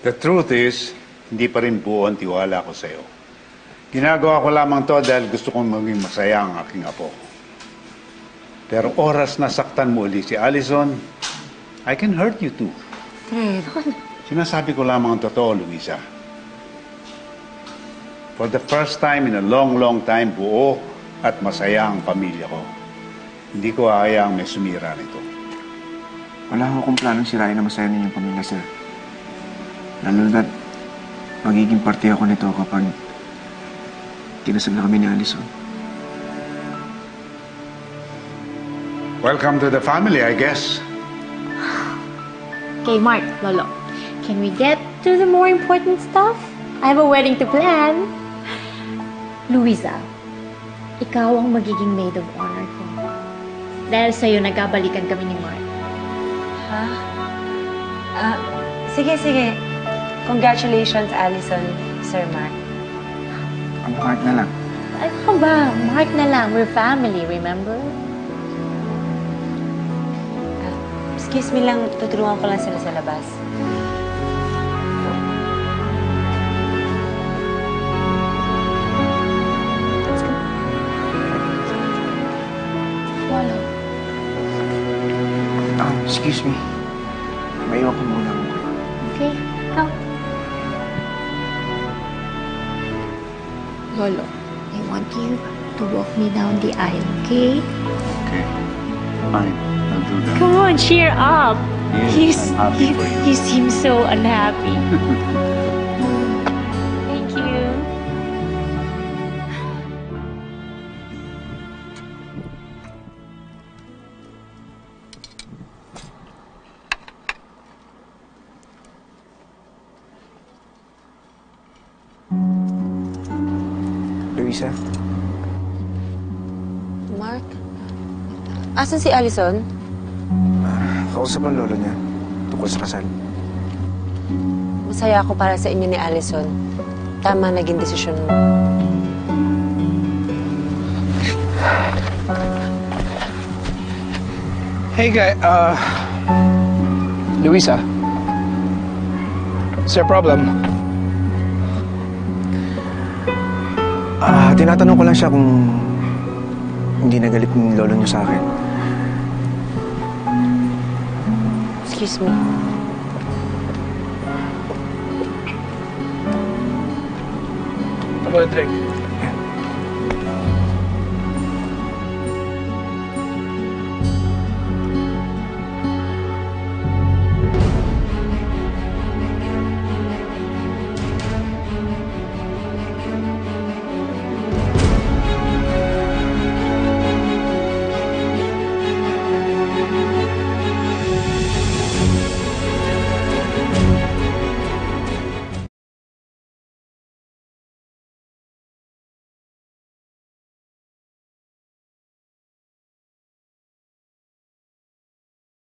The truth is, hindi pa rin buo ang tiwala ko sa'yo. Ginagawa ko lamang to dahil gusto kong maging masaya ang aking apo. Pero oras na saktan mo ulit si Allison, I can hurt you too. Fred. Sinasabi ko lamang ang totoo, Luisa. For the first time in a long, long time, buo at masaya ang pamilya ko. Hindi ko hahayaang may sumira nito. Wala akong planong sirain na masaya ninyong pamilya, sir. Lalo na't magiging parte ako nito kapag kinasal na kami ni Allison. Welcome to the family, I guess. Okay, Mark, Lolo, can we get to the more important stuff? I have a wedding to plan. Luisa, ikaw ang magiging maid of honor ko. Dahil sa'yo, nagkabalikan kami ni Mark. Ha? Sige. Congratulations, Allison, Sir Mark. Ang Mark na lang. Ano ka ba? Mark na lang. We're family, remember? Excuse me lang, tutulungan ko lang sila sa labas. Let's go. Lolo. Excuse me. Maiwan ko muna ako. Okay, go. Lolo, I want you to walk me down the aisle, okay? Okay. Fine. I'll do that. Come on, cheer up. Yes, I'm happy for you. You seem so unhappy. Thank you. Luisa, Mark? Asan si Allison? kausap ang lolo niya tungkol sa kasal. Masaya ako para sa inyo ni Allison. Tama naging desisyon mo. Hey, guy. Luisa. Is there a problem? Tinatanong ko lang siya kung hindi nagalit ng lolo niyo sa akin. Excuse me. How about a drink?